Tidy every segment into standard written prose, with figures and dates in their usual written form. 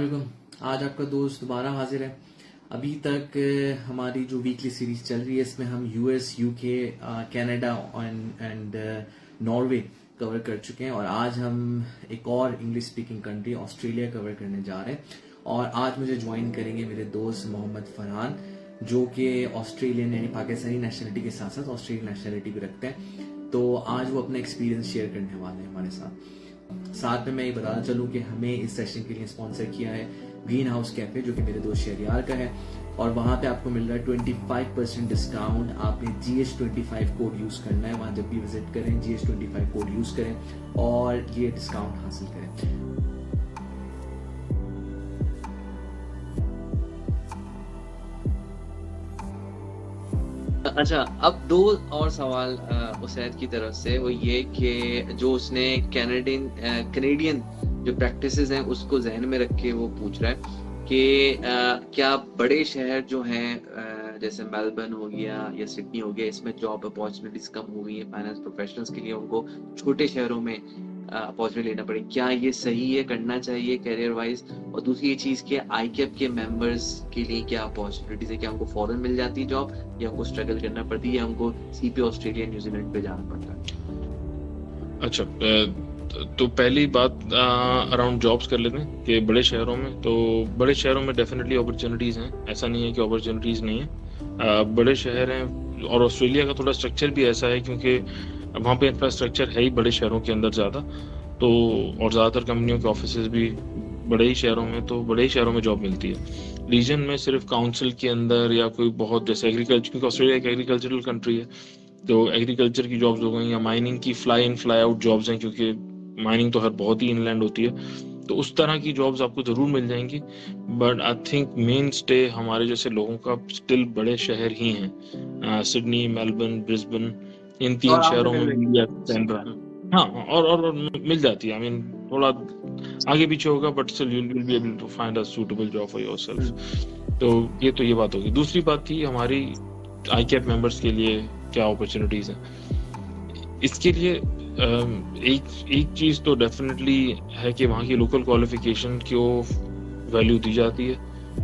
अस्सलामुअलैकुम। आज आपका दोस्त दोबारा हाजिर है। अभी तक हमारी जो वीकली सीरीज चल रही है इसमें हम US, UK, Canada and Norway cover कर चुके हैं और आज हम एक और English speaking country Australia cover करने जा रहे हैं। और आज मुझे ज्वाइन करेंगे मेरे दोस्त मोहम्मद फरहान, जो कि ऑस्ट्रेलियन यानी पाकिस्तानी नेशनलिटी के साथ साथ ऑस्ट्रेलियन नेशनलिटी भी रखते हैं। तो आज वो अपना एक्सपीरियंस शेयर करने वाले हैं हमारे साथ में मैं ये बताना चलूँ कि हमें इस सेशन के लिए स्पॉन्सर किया है ग्रीन हाउस कैफे, जो कि मेरे दोस्त शहरियार का है। और वहाँ पे आपको मिल रहा है 25% डिस्काउंट। आपने GH25 कोड यूज करना है, वहाँ जब भी विजिट करें GH25 कोड यूज करें और ये डिस्काउंट हासिल करें। अच्छा, अब दो और सवाल उसैद की तरफ से, वो ये कि जो उसने कैनेडियन जो प्रैक्टिसेस हैं उसको जहन में रख के वो पूछ रहा है कि क्या बड़े शहर जो हैं जैसे मेलबर्न हो गया या सिडनी हो गया, इसमें जॉब अपॉर्चुनिटीज कम हो गई है फाइनेंस प्रोफेशनल्स के लिए, उनको छोटे शहरों में अपॉर्चुनिटी लेना पड़ेगी, क्या ये सही है, करना चाहिए कैरियर वाइज? और दूसरी ये चीज़ कि आईकेप के मेंबर्स के लिए क्या अपॉर्चुनिटीज है, क्या उनको फॉरन मिल जाती है जॉब या उनको स्ट्रगल करना पड़ती है या उनको सीपी ऑस्ट्रेलिया न्यूजीलैंड पे जाना पड़ता है? अच्छा, तो पहली बात अराउंड जॉब्स कर लेते हैं कि बड़े शहरों में, तो बड़े शहरों में डेफिनेटली अपॉर्चुनिटीज़ हैं, ऐसा नहीं है कि अपॉर्चुनिटीज़ नहीं है। बड़े शहर हैं और ऑस्ट्रेलिया का थोड़ा स्ट्रक्चर भी ऐसा है क्योंकि वहाँ पे इंफ्रास्ट्रक्चर है ही बड़े शहरों के अंदर ज़्यादा, तो और ज़्यादातर कंपनियों के ऑफिसेज भी बड़े ही शहरों में, तो बड़े ही शहरों में जॉब मिलती है। रीजन में सिर्फ काउंसिल के अंदर या कोई बहुत जैसे एग्रीकल्चर, क्योंकि ऑस्ट्रेलिया एक एग्रीकल्चरल कंट्री है, तो एग्रीकल्चर की जॉब्स हो गई या माइनिंग की fly in fly out jobs हैं, क्योंकि माइनिंग तो हर बहुत ही इनलैंड होती है, तो उस तरह की जॉब्स आपको ज़रूर मिल जाएंगी। But I think main stay हमारे जैसे लोगों का स्टिल बड़े शहर ही हैं, सिडनी, मेलबर्न, ब्रिस्बेन, इन तीन शहरों में या कैनबरा। हाँ, और मिल जाती है। आई मीन थोड़ा आगे पीछे होगा but still you will be able to find a suitable job for yourself. तो ये बात होगी। दूसरी बात थी हमारी आईकेप मेंबर्स के लिए क्या अपॉर्चुनिटीज हैं। इसके लिए एक चीज तो डेफिनेटली है कि वहाँ की लोकल क्वालिफिकेशन को वैल्यू दी जाती है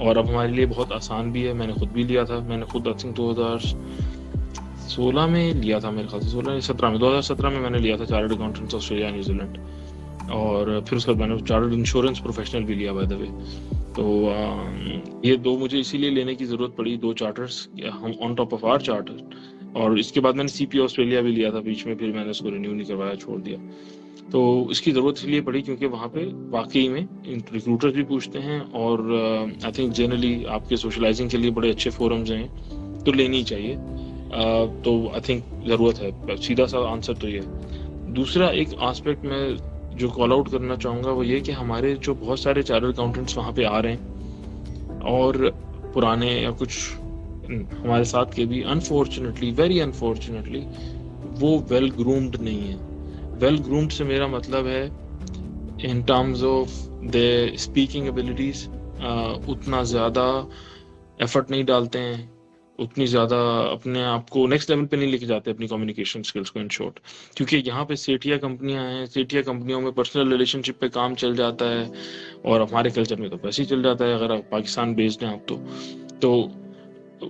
और अब हमारे लिए बहुत आसान भी है। मैंने खुद भी लिया था, मैंने खुद आई थिंक 2016 में लिया था, मेरे ख्याल से 2017 में मैंने लिया था चार्टर्ड अकाउंटेंट्स ऑस्ट्रेलिया न्यूजीलैंड, और फिर उसके बाद मैंने चार्टर्ड इंश्योरेंस प्रोफेशनल भी लिया बाय द वे। तो ये दो मुझे इसीलिए लेने की ज़रूरत पड़ी, दो चार्टर्स हम on top of our charter, और इसके बाद मैंने सीपी ऑस्ट्रेलिया भी लिया था बीच में, फिर मैंने उसको रिन्यू नहीं करवाया, छोड़ दिया। तो इसकी ज़रूरत इसलिए पड़ी क्योंकि वहाँ पे वाकई में रिक्रूटर्स भी पूछते हैं और आई थिंक जनरली आपके सोशलाइजिंग के लिए बड़े अच्छे फोरम्स हैं, तो लेनी चाहिए। तो आई थिंक ज़रूरत है, सीधा सा आंसर तो ये है। दूसरा एक आस्पेक्ट में जो कॉल आउट करना चाहूँगा वो ये कि हमारे जो बहुत सारे चार्टर्ड अकाउंटेंट्स वहाँ पे आ रहे हैं और पुराने या कुछ हमारे साथ के भी, अनफॉर्चुनेटली, वेरी अनफॉर्चुनेटली, वो वेल ग्रूम्ड नहीं है। वेल ग्रूम्ड से मेरा मतलब है in terms of the speaking abilities, उतना ज़्यादा एफर्ट नहीं डालते हैं, उतनी ज़्यादा अपने आप को नेक्स्ट लेवल पे नहीं लेके जाते अपनी कम्युनिकेशन स्किल्स को, इन शॉर्ट। क्योंकि यहाँ पे सेठिया कंपनियाँ हैं, सेठिया कंपनियों में पर्सनल रिलेशनशिप पे काम चल जाता है और हमारे कल्चर में तो वैसे ही चल जाता है अगर आप पाकिस्तान बेस्ड हैं आप तो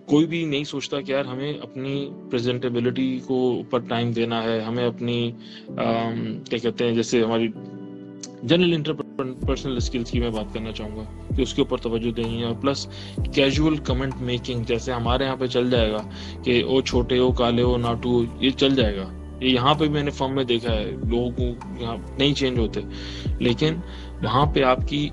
कोई भी नहीं सोचता कि यार हमें अपनी प्रेजेंटेबिलिटी को ऊपर टाइम देना है, हमें अपनी क्या कहते हैं, जैसे हमारी जनरल इंटरपर्सनल स्किल्स की मैं बात करना चाहूँगा कि उसके ऊपर तवज्जो देनी है। और प्लस कैजुअल कमेंट मेकिंग, जैसे हमारे यहाँ पे चल जाएगा कि ओ छोटे हो, काले हो, नाटू, ये चल जाएगा। ये यहाँ पे मैंने फॉर्म में देखा है, लोगों को यहाँ नहीं चेंज होते, लेकिन वहाँ पे आपकी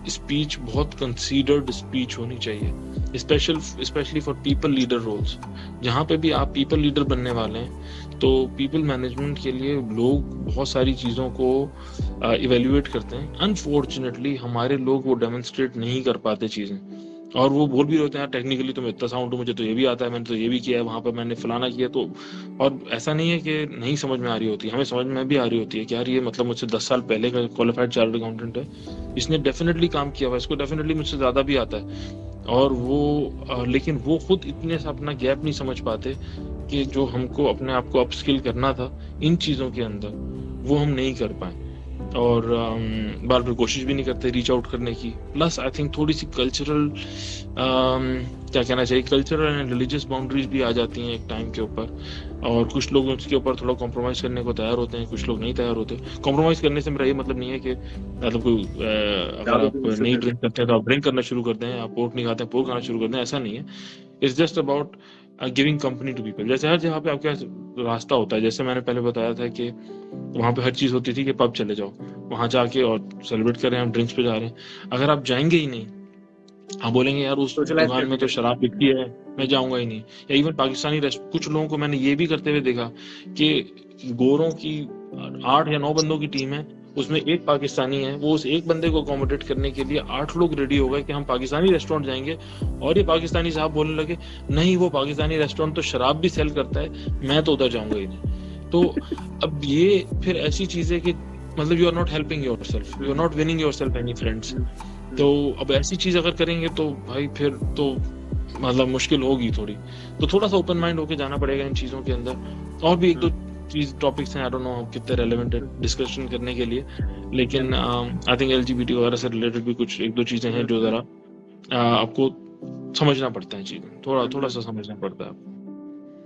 स्पीच बहुत कंसीडर्ड स्पीच होनी चाहिए, specially for people leader roles. जहाँ पे भी आप पीपल लीडर बनने वाले हैं तो पीपल मैनेजमेंट के लिए लोग बहुत सारी चीज़ों को इवेल्युएट करते हैं। अनफॉर्चुनेटली हमारे लोग वो डेमोन्स्ट्रेट नहीं कर पाते चीज़ें, और वो बोल भी होते हैं टेक्निकली तो मैं इतना साउंड हूँ, मुझे तो ये भी आता है, मैंने तो ये भी किया है, वहाँ पर मैंने फलाना किया। तो और ऐसा नहीं है कि नहीं समझ में आ रही होती, हमें समझ में भी आ रही होती है कि यार ये मतलब मुझसे 10 साल पहले का क्वालिफाइड चार्टर्ड अकाउंटेंट है, इसने डेफिनेटली काम किया हुआ, इसको डेफिनेटली मुझसे ज़्यादा भी आता है, और वो लेकिन वो खुद इतने से अपना गैप नहीं समझ पाते कि जो हमको अपने आप को अपस्किल करना था इन चीज़ों के अंदर, वो हम नहीं कर पाए। और बार बार कोशिश भी नहीं करते रीच आउट करने की। प्लस आई थिंक थोड़ी सी कल्चरल क्या कहना चाहिए, कल्चरल एंड रिलीजियस बाउंड्रीज भी आ जाती हैं एक टाइम के ऊपर, और कुछ लोग उसके ऊपर थोड़ा कॉम्प्रोमाइज़ करने को तैयार होते हैं, कुछ लोग नहीं तैयार होते। कॉम्प्रोमाइज़ करने से मेरा ये मतलब नहीं है कि मतलब कोई अगर आप नहीं ड्रिंक करते हैं तो आप ड्रिंक करना शुरू कर दें, आप पोर्क नहीं खाते हैं पोर्क खाना शुरू कर दें, ऐसा नहीं है। It's just about giving company to people. जैसे हर जगह पे आपका रास्ता होता है, जैसे मैंने पहले बताया था कि वहाँ पे हर चीज़ होती थी कि पब चले जाओ, वहाँ जाके और सेलिब्रेट कर रहे हैं, हम ड्रिंक्स पे जा रहे हैं। अगर आप जाएंगे ही नहीं, आप बोलेंगे यार उस सोशलाइज दुकान में तो शराब बिकती है, मैं जाऊंगा ही नहीं। या इवन पाकिस्तानी कुछ लोगों को मैंने ये भी करते हुए देखा कि गोरों की 8 या 9 बंदों की टीम है, उसमें एक पाकिस्तानी है, वो उस एक बंदे को अकोमोडेट करने के लिए 8 लोग रेडी हो गए कि हम पाकिस्तानी रेस्टोरेंट जाएंगे, और ये पाकिस्तानी साहब बोलने लगे नहीं वो पाकिस्तानी रेस्टोरेंट तो शराब भी सेल करता है, मैं तो उधर जाऊंगा ही नहीं। तो अब ये फिर ऐसी चीज है कि मतलब you are not helping yourself, you are not winning yourself any friends. तो अब ऐसी चीज अगर करेंगे तो भाई फिर तो मतलब मुश्किल होगी थोड़ी। तो थोड़ा सा ओपन माइंड होके जाना पड़ेगा इन चीजों के अंदर। और भी एक दो चीज टॉपिक्स हैं, आई डोंट नो कितने रेलेवेंट है डिस्कशन करने के लिए, लेकिन आई थिंक एलजीबीटी वगैरह से रिलेटेड भी कुछ एक दो चीजें हैं जो जरा आपको समझना पड़ता है, चीजें थोड़ा सा समझना पड़ता है।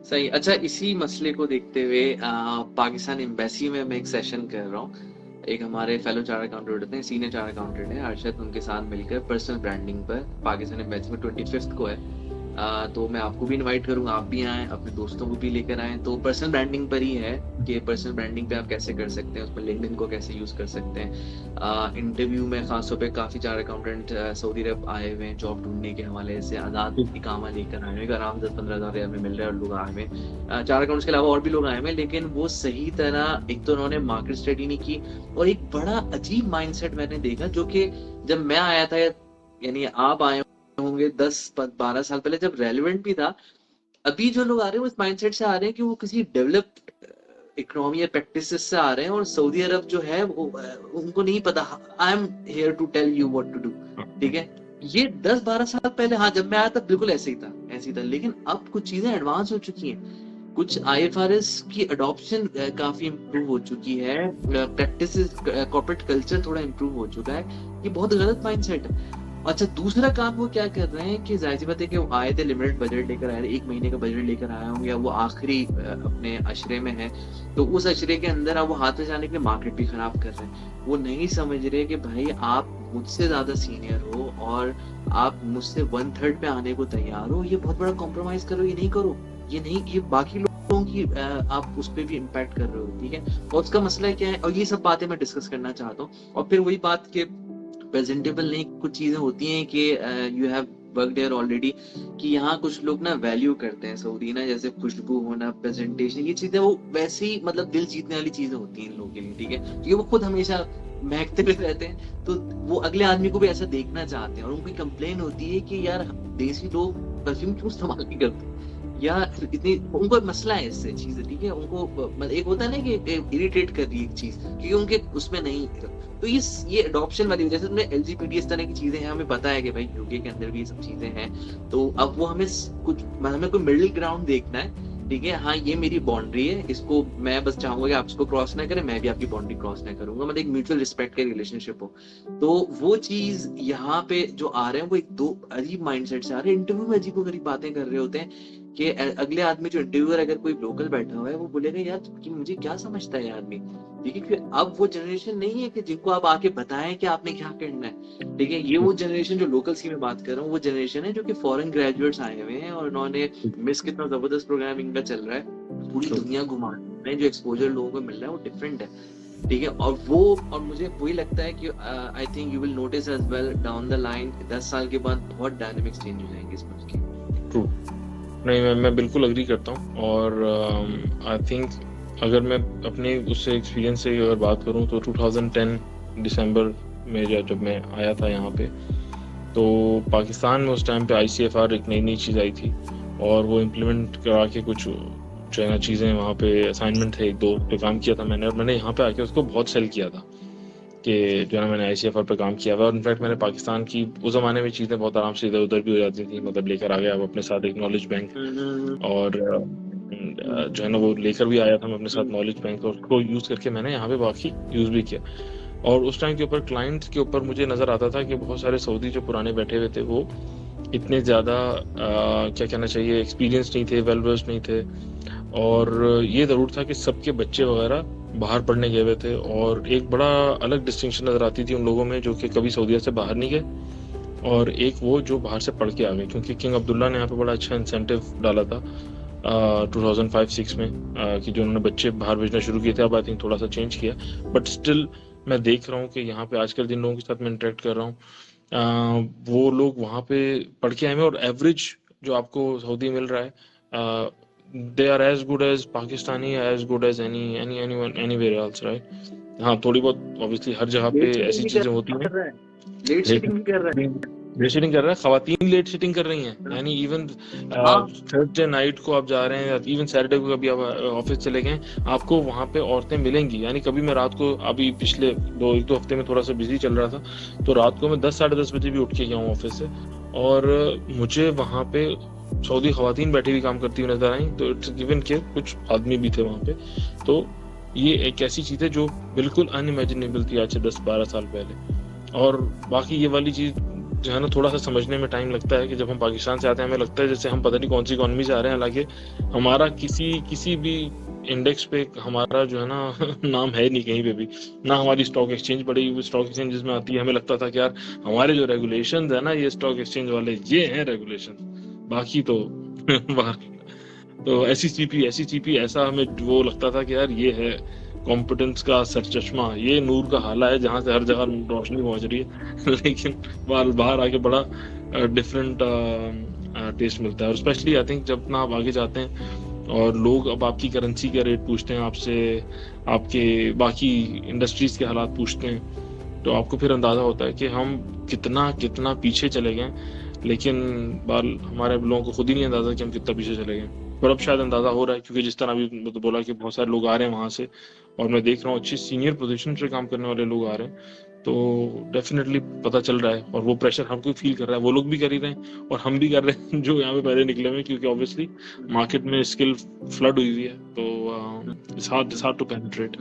सही। अच्छा, इसी मसले को देखते हुए पाकिस्तान एम्बेसी में मैं एक सेशन कर रहा हूँ। एक हमारे फेलो चार्ट अकाउंटेंट होते हैं, सीनियर चार्ट अकाउंटेंट है अरशद, उनके साथ मिलकर पर्सनल ब्रांडिंग पर पाकिस्तान एम्बेसी में 25 को है। तो मैं आपको भी इनवाइट करूंगा, आप भी आएँ, अपने दोस्तों को भी लेकर आएँ। तो पर्सनल ब्रांडिंग पर ही है कि पर्सनल ब्रांडिंग पे आप कैसे कर सकते हैं, उसमें लिंक्डइन को कैसे यूज कर सकते हैं। इंटरव्यू में खासतौर पे काफी चार्ट अकाउंटेंट सऊदी अरब आए हुए हैं जॉब ढूंढने के हवाले से, आजाद इकामा लेकर आए हुए, आराम 10-15 हज़ार में मिल रहा है, और लोग आए हुए चार्ट अकाउंट्स के अलावा और भी लोग आए हुए, लेकिन वो सही तरह एक तो उन्होंने मार्केट स्टडी नहीं की, और एक बड़ा अजीब माइंडसेट मैंने देखा जो कि जब मैं आया था, यानी आप आए होंगे 10-12 साल पहले, जब रेलेवेंट भी था। अभी जो लोग आ रहे हैं उस माइंडसेट से आ रहे हैं कि वो किसी डेवलप्ड इकोनॉमी या प्रैक्टिसेस से आ रहे हैं, और सऊदी अरब जो है वो उनको नहीं पता, I am here to tell you what to do. ठीक है, ये 10-12 साल पहले, हाँ जब मैं आया था बिल्कुल ऐसे ही था, लेकिन अब कुछ चीजें एडवांस हो चुकी हैं। कुछ आईएफआरएस की अडॉप्शन काफी इम्प्रूव हो चुकी है, प्रैक्टिसेस, कॉर्पोरेट कल्चर थोड़ा इम्प्रूव हो चुका है। ये बहुत गलत माइंडसेट है। अच्छा, दूसरा काम वो क्या कर रहे हैं कि जाहिर सी बात है कि वो आए थे, लिमिटेड बजट लेकर आए थे, 1 महीने का बजट लेकर आए होंगे, वो आखिरी अपने अशरे में है, तो उस अशरे के अंदर अब वो हाथ में जाने के लिए मार्केट भी खराब कर रहे हैं। वो नहीं समझ रहे कि भाई आप मुझसे ज्यादा सीनियर हो और आप मुझसे 1/3 पे आने को तैयार हो, ये बहुत बड़ा कॉम्प्रोमाइज करो, ये नहीं करो, ये नहीं, ये बाकी लोगों की आप उस पर भी इम्पैक्ट कर रहे हो। ठीक है, और उसका मसला क्या है, और ये सब बातें मैं डिस्कस करना चाहता हूँ। और फिर वही बात के प्रेजेंटेबल नहीं, कुछ चीजें होती हैं कि you have worked there already, कि यहाँ कुछ लोग ना वैल्यू करते हैं सऊदी ना, जैसे खुशबू होना, प्रेजेंटेशन, ये चीजें वो वैसे ही मतलब दिल जीतने वाली चीजें होती हैं इन लोगों के लिए। ठीक है, क्योंकि वो खुद हमेशा महकते हुए रहते हैं, तो वो अगले आदमी को भी ऐसा देखना चाहते हैं, और उनकी कंप्लेन होती है कि यार देसी लोग परफ्यूम क्यों इस्तेमाल नहीं करते, या इतनी, उनको मसला है इससे चीजें। ठीक है, उनको एक होता है ना कि इरिटेट कर रही है एक चीज, क्योंकि उनके उसमें नहीं। तो ये अडॉप्शन वाली वजह से तुमने एलजीबीटी इस तरह की चीजें हैं, हमें पता है कि भाई यूके के अंदर भी ये सब चीजें हैं, तो अब वो हमें कोई मिडिल ग्राउंड देखना है। ठीक है, हाँ ये मेरी बाउंड्री है, इसको मैं बस चाहूंगा कि आप इसको क्रॉस ना करें, मैं भी आपकी बाउंड्री क्रॉस ना करूंगा, मतलब एक म्यूचुअल रिस्पेक्ट का रिलेशनशिप हो। तो वो चीज यहाँ पे जो आ रहे हैं वो एक दो अजीब माइंडसेट से आ रहे हैं, इंटरव्यू में अजीब गरीब बातें कर रहे होते हैं कि अगले आदमी जो इंटरव्यूअर अगर कोई लोकल बैठा हुआ है वो बोलेगा यार कि मुझे क्या समझता है आदमी। ठीक है, क्योंकि अब वो जनरेशन नहीं है कि जिनको आप आके बताएं कि आपने क्या करना है। ठीक है, ये वो जनरेशन जो लोकल्स की मैं बात कर रहा हूँ, वो जनरेशन है जो कि फॉरेन ग्रेजुएट्स आए हुए हैं, और उन्होंने मिस कितना जबरदस्त प्रोग्राम इनका चल रहा है, पूरी दुनिया घुमा रहे हैं, जो एक्सपोजर लोगों को मिल रहा है वो डिफरेंट है। ठीक है, और मुझे वही लगता है कि I think you will notice as well down the line 10 साल के बाद बहुत डायनामिक्स चेंज हो जाएंगे इस मुल्क की। ट्रू, नहीं मैं बिल्कुल अग्री करता हूँ। और आई थिंक अगर मैं अपने उससे एक्सपीरियंस से अगर बात करूँ तो 2010 दिसंबर में जब मैं आया था यहाँ पे, तो पाकिस्तान में उस टाइम पे ICFR एक नई चीज़ आई थी, और वो इम्प्लीमेंट करा के कुछ जो है ना चीज़ें वहाँ पे असाइनमेंट थे 1-2 पे काम किया था मैंने, और मैंने यहाँ पे आके उसको बहुत सेल किया था कि जो है ना मैंने ICFR पे काम किया हुआ। और इनफैक्ट मैंने पाकिस्तान की उस ज़माने में चीज़ें बहुत आराम से इधर उधर भी हो जाती थी, मतलब लेकर आ गया अब अपने साथ एक नॉलेज बैंक, और जो है ना वो लेकर भी आया था मैं अपने साथ नॉलेज बैंक, और उसको यूज़ करके मैंने यहाँ पे बाकी यूज़ भी किया। और उस टाइम के ऊपर क्लाइंट्स के ऊपर मुझे नज़र आता था कि बहुत सारे सऊदी जो पुराने बैठे हुए थे वो इतने ज़्यादा क्या कहना चाहिए एक्सपीरियंस नहीं थे, वेल वर्स्ड नहीं थे, और ये ज़रूर था कि सबके बच्चे वगैरह बाहर पढ़ने गए हुए थे, और एक बड़ा अलग डिस्टिंक्शन नज़र आती थी उन लोगों में जो कि कभी सऊदीया से बाहर नहीं गए, और एक वो जो बाहर से पढ़ के आ गए, क्योंकि किंग अब्दुल्ला ने यहाँ पे बड़ा अच्छा इंसेंटिव डाला था 2005-6 में कि जो उन्होंने बच्चे बाहर भेजना शुरू किए थे। अब आई थिंक थोड़ा सा चेंज किया, बट स्टिल मैं देख रहा हूँ कि यहाँ पे आजकल जिन लोगों के साथ मैं इंटरेक्ट कर रहा हूँ वो लोग वहाँ पे पढ़ के आए हैं, और एवरेज जो आपको सऊदी मिल रहा है they are as good as Pakistani, as good as anywhere else, right. हाँ, थोड़ी बहुत ऑब्वियसली हर जगह पे ऐसी चीजें होती हैं। लेट सीटिंग भी कर रहा है, लेट सीटिंग कर रहा है, खवातीन लेट सीटिंग कर रही हैं, यानी इवन थर्सडे नाइट को आप जा रहे हैं, इवन सैटरडे को कभी आप ऑफिस चले गए, आपको वहाँ पे औरतें मिलेंगी। यानी कभी मैं रात को, अभी पिछले एक दो हफ्ते में थोड़ा सा बिजी चल रहा था, तो रात को मैं 10 साढ़े 10 बजे भी उठ के गया हूँ ऑफिस से, और मुझे वहाँ पे सऊदी खवातीन बैठी हुई काम करती हुई नजर आई। तो इट्स गिवन के कुछ आदमी भी थे वहाँ पे। तो ये एक ऐसी चीज है जो बिल्कुल अनइमेजिनेबल थी आज से 10-12 साल पहले। और बाकी ये वाली चीज जो है ना, थोड़ा सा समझने में टाइम लगता है कि जब हम पाकिस्तान से आते हैं हमें लगता है जैसे हम पता नहीं कौन सी इकोनॉमी से आ रहे हैं, हालांकि हमारा किसी भी इंडेक्स पे हमारा जो है ना नाम है नहीं कहीं पे भी, ना हमारी स्टॉक एक्सचेंज बड़ी स्टॉक एक्सचेंज में आती है। हमें लगता था कि यार हमारे जो रेगुलेशन है ना, ये स्टॉक एक्सचेंज वाले ये हैं रेगुलेशन, बाकी तो तो एससीसीपी ऐसा हमें वो लगता था कि यार ये है कॉम्पिटेंस का सर चश्मा, ये नूर का हाला है जहाँ से हर जगह रोशनी पहुंच रही है लेकिन बाहर आके बड़ा डिफरेंट टेस्ट मिलता है। और स्पेशली आई थिंक जब ना आप आगे जाते हैं और लोग अब आपकी करेंसी का रेट पूछते हैं आपसे, आपके बाकी इंडस्ट्रीज के हालात पूछते हैं, तो आपको फिर अंदाजा होता है कि हम कितना पीछे चले गए। लेकिन हमारे लोगों को खुद ही नहीं अंदाजा कि हम कितना पीछे चले गए, पर अब शायद अंदाजा हो रहा है, क्योंकि जिस तरह अभी तो बोला कि बहुत सारे लोग आ रहे हैं वहां से, और मैं देख रहा हूँ अच्छी सीनियर पोजीशन पे काम करने वाले लोग आ रहे हैं, तो डेफिनेटली पता चल रहा है, और वो प्रेशर हमको फील कर रहा है, वो लोग भी कर ही रहे हैं और हम भी कर रहे हैं जो यहाँ पे पहले निकले हुए, क्योंकि ऑब्वियसली मार्केट में स्किल फ्लड हुई है, तो इट्स हार्ड टू पेनिट्रेट।